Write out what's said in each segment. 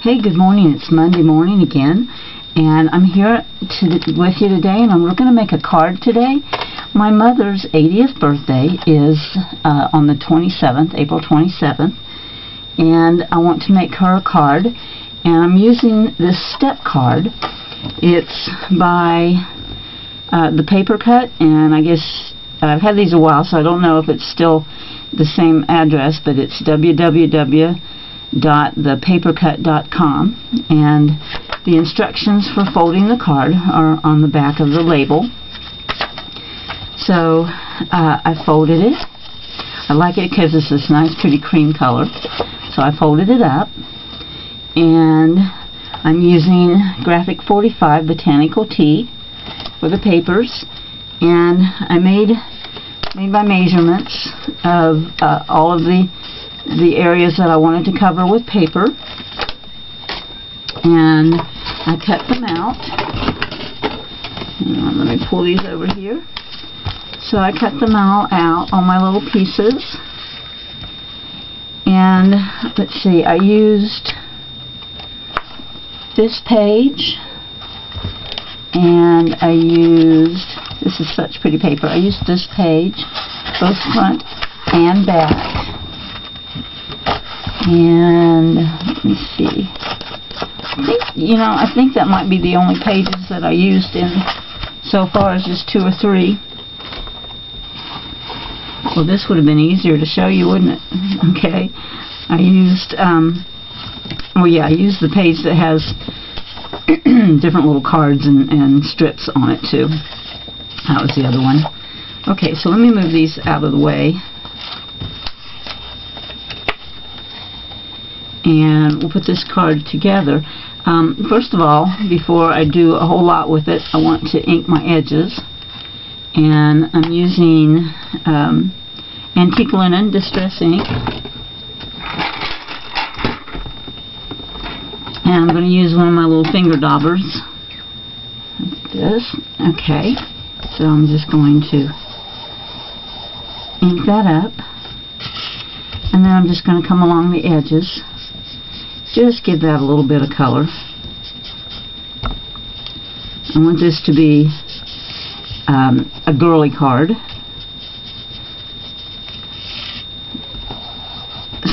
Hey, good morning. It's Monday morning again, and I'm here with you today, and we're going to make a card today. My mother's 80th birthday is on the 27th, April 27th, and I want to make her a card, and I'm using this step card. It's by the Paper Cut, and I guess I've had these a while, so I don't know if it's still the same address, but it's www.thepapercut.com, and the instructions for folding the card are on the back of the label. So I folded it. I like it because it's this nice pretty cream color, so I folded it up, and I'm using Graphic 45 Botanical Tea for the papers, and I made my measurements of all of the areas that I wanted to cover with paper, and I cut them out. Let me pull these over here. So I cut them all out on my little pieces, and let's see, I used this page, and I used, this is such pretty paper, I used this page, both front and back. And let me see. I think that might be the only pages that I used in so far, as just 2 or 3. Well, this would have been easier to show you, wouldn't it? Okay. I used, I used the page that has different little cards and strips on it too. That was the other one. Okay, so let me move these out of the way. And we'll put this card together. First of all, before I do a whole lot with it, I want to ink my edges. And I'm using Antique Linen Distress ink. And I'm going to use one of my little finger daubers. Like this. Okay. So I'm just going to ink that up. And then I'm just going to come along the edges. Just give that a little bit of color. I want this to be a girly card.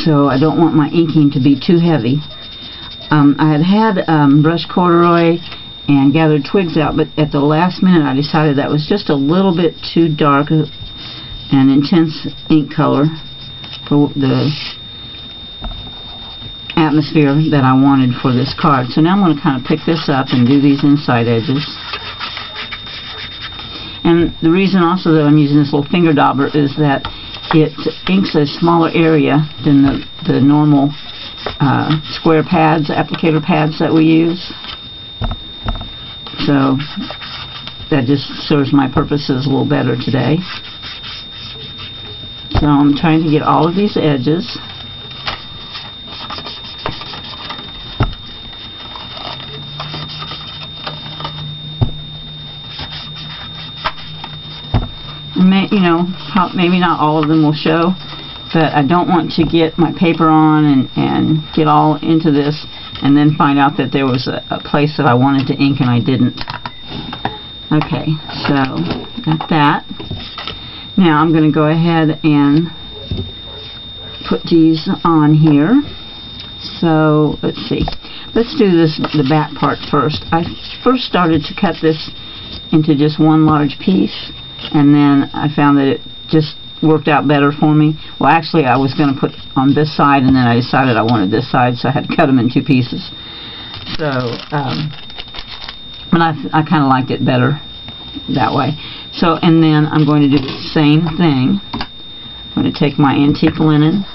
So I don't want my inking to be too heavy. I had brushed corduroy and gathered twigs out, but at the last minute I decided that was just a little bit too dark an intense ink color for the atmosphere that I wanted for this card. So now I'm going to kind of pick this up and do these inside edges. And the reason also that I'm using this little finger dauber is that it inks a smaller area than the normal square pads, applicator pads that we use. So that just serves my purposes a little better today. So I'm trying to get all of these edges. Maybe not all of them will show, but I don't want to get my paper on and get all into this and then find out that there was a place that I wanted to ink and I didn't. Okay, so got that. Now I'm going to go ahead and put these on here. So let's see. Let's do the back part first. I first started to cut this into just one large piece, and then I found that it just worked out better for me. Well, actually, I was going to put on this side, and then I decided I wanted this side, so I had to cut them in 2 pieces. So, but I kind of liked it better that way. So, and then I'm going to do the same thing. I'm going to take my antique linen,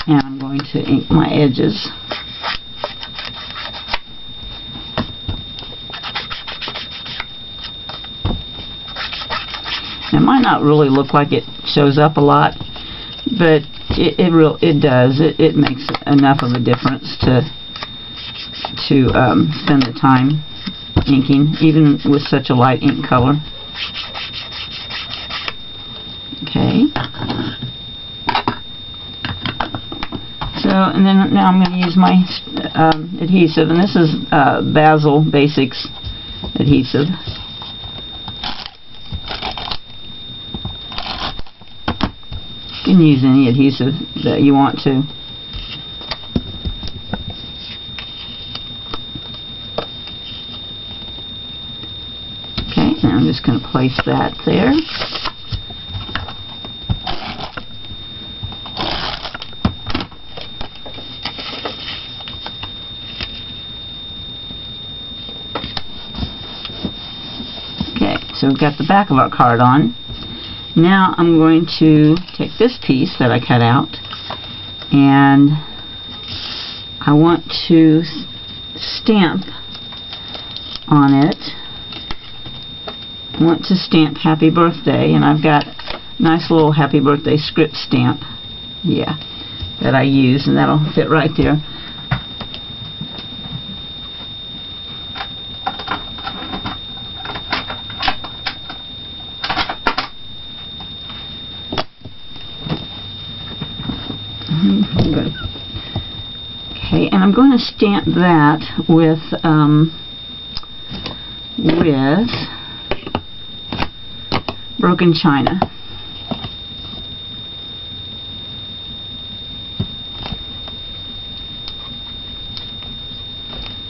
and I'm going to ink my edges. It might not really look like it shows up a lot, but it does. It makes enough of a difference to spend the time inking, even with such a light ink color. Okay. and then now I'm going to use my adhesive, and this is Basil Basics adhesive. You can use any adhesive that you want to. Okay, now I'm just going to place that there. Okay, so we've got the back of our card on. Now I'm going to take this piece that I cut out, and I want to stamp on it. I want to stamp Happy Birthday, and I've got a nice little Happy Birthday script stamp, yeah, that I use, and that'll fit right there. Okay, and I'm going to stamp that with Broken China.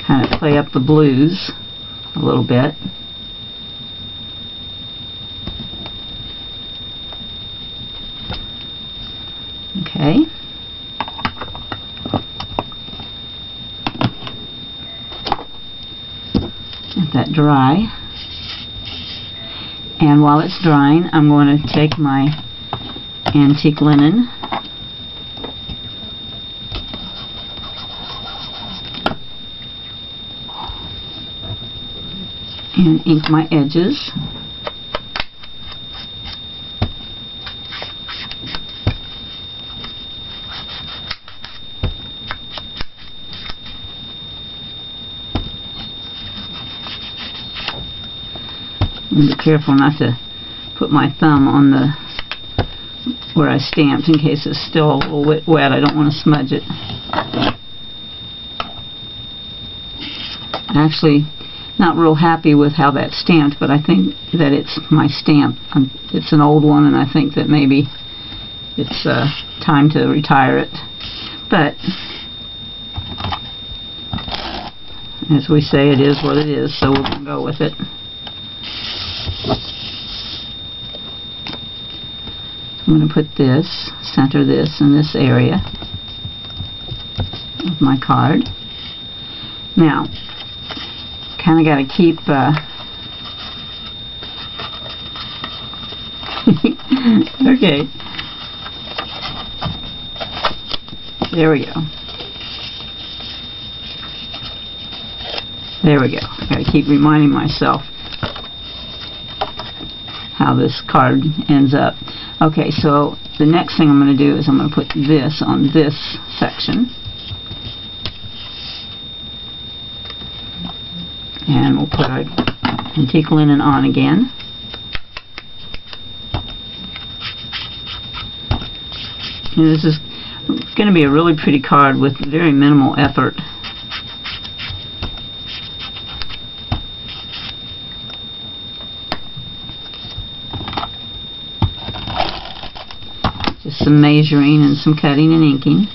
Kind of play up the blues a little bit. Okay. Let that dry. And while it's drying, I'm going to take my antique linen and ink my edges. And be careful not to put my thumb on the where I stamped in case it's still a little wet. I don't want to smudge it. I'm actually not real happy with how that's stamped, but I think that it's my stamp. It's an old one, and I think that maybe it's time to retire it. But as we say, it is what it is, so we'll go with it. I'm going to put this, center this in this area of my card. Now, kind of got to keep okay, there we go. There we go. I got to keep reminding myself how this card ends up. Okay, so the next thing I'm going to do is I'm going to put this on this section. And we'll put our antique linen on again. And this is going to be a really pretty card with very minimal effort. Just some measuring and some cutting and inking.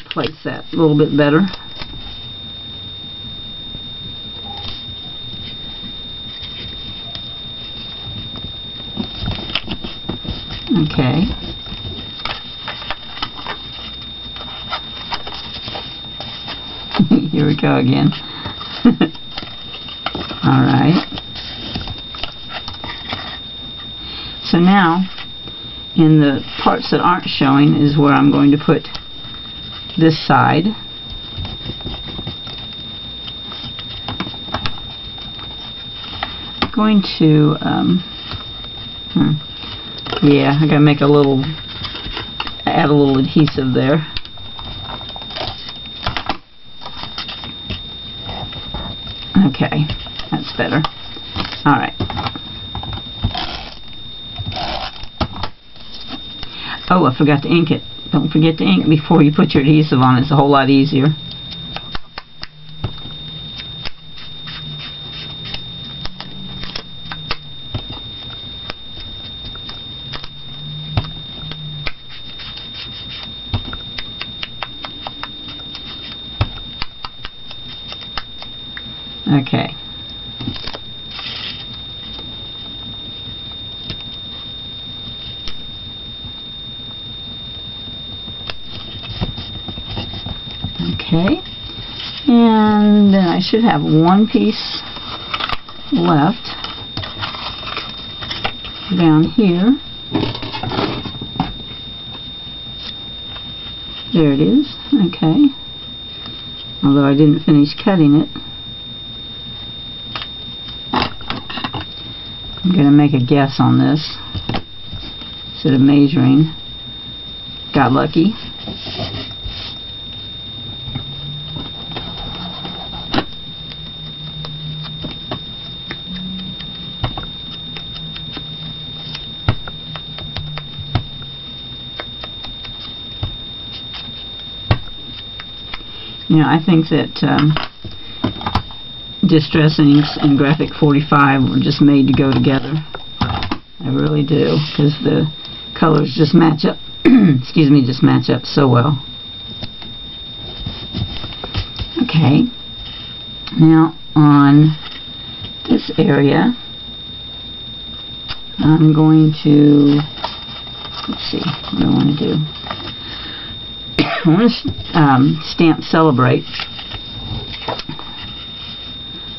Place that a little bit better. Okay. Here we go again. Alright. So now, in the parts that aren't showing is where I'm going to put this side. I'm going to, yeah, I gotta make a little, add a little adhesive there. Okay, that's better. Alright. Oh, I forgot to ink it. Don't forget to ink before you put your adhesive on. It's a whole lot easier. Okay. Okay. And then I should have one piece left down here. There it is. Okay. Although I didn't finish cutting it. I'm going to make a guess on this instead of measuring. Got lucky. You know, I think that Distress Inks and Graphic 45 were just made to go together. I really do, because the colors just match up. Excuse me, just match up so well. Okay, now on this area, I'm going to, let's see, what do I want to do? I want to stamp Celebrate.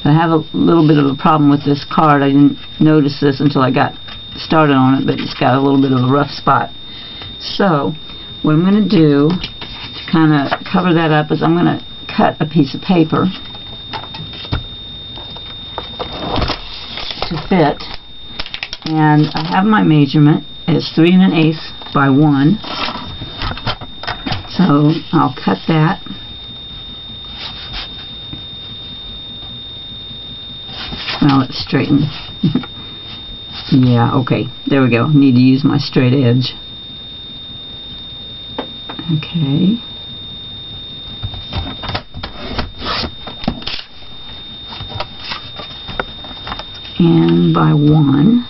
I have a little bit of a problem with this card. I didn't notice this until I got started on it, but it's got a little bit of a rough spot. So what I'm going to do to kind of cover that up is I'm going to cut a piece of paper to fit, and I have my measurement as 3 1/8 by 1. So I'll cut that. Well, let's straighten. Yeah, okay. There we go. Need to use my straight edge. Okay. And by 1.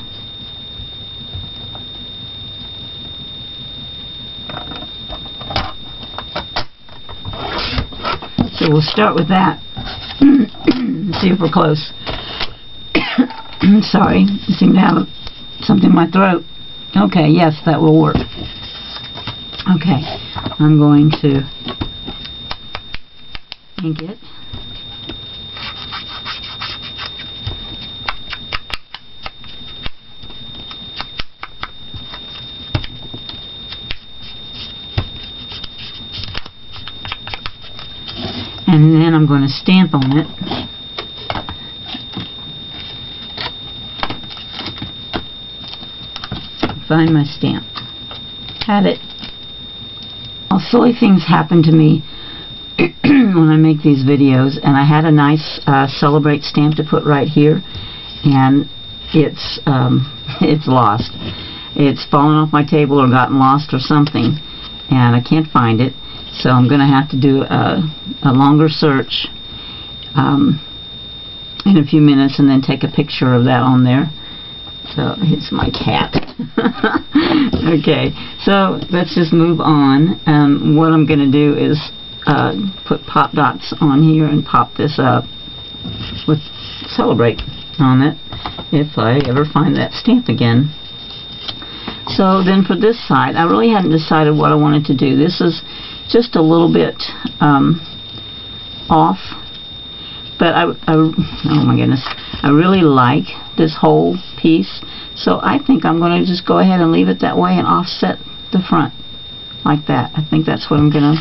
So we'll start with that. See if we're close. Sorry, I seem to have something in my throat. Okay, yes, that will work. Okay, I'm going to ink it. And then I'm going to stamp on it. Find my stamp. Had it. All silly things happen to me when I make these videos, and I had a nice Celebrate stamp to put right here, and it's lost. It's fallen off my table or gotten lost or something, and I can't find it. So I'm going to have to do a longer search in a few minutes and then take a picture of that on there. So it's my cat. Okay, so let's just move on. What I'm going to do is put pop dots on here and pop this up with Celebrate on it if I ever find that stamp again. So then for this side, I really hadn't decided what I wanted to do. This is just a little bit off, but oh my goodness, I really like this whole piece, so I think I'm going to just go ahead and leave it that way and offset the front like that. I think that's what I'm gonna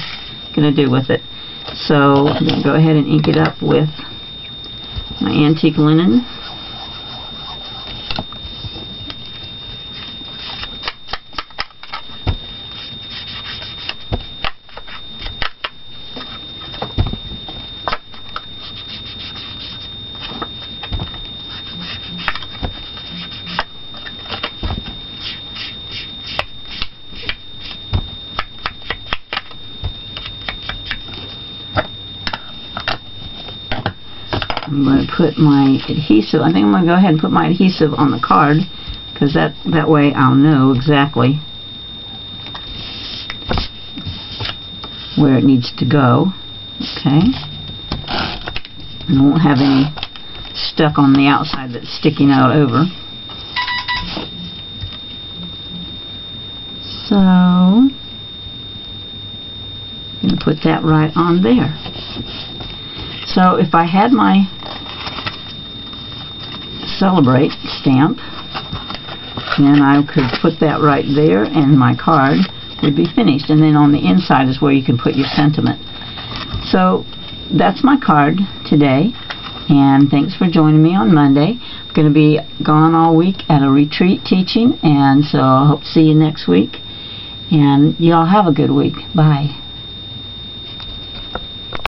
do with it. So I'm going to go ahead and ink it up with my antique linen. I'm going to put my adhesive. I think I'm going to go ahead and put my adhesive on the card, because that way I'll know exactly where it needs to go. Okay. And I won't have any stuck on the outside that's sticking out over. So I'm going to put that right on there. So if I had my Celebrate stamp, then I could put that right there and my card would be finished. And then on the inside is where you can put your sentiment. So that's my card today, and thanks for joining me on Monday. I'm going to be gone all week at a retreat teaching, and so I hope to see you next week. And y'all have a good week. Bye.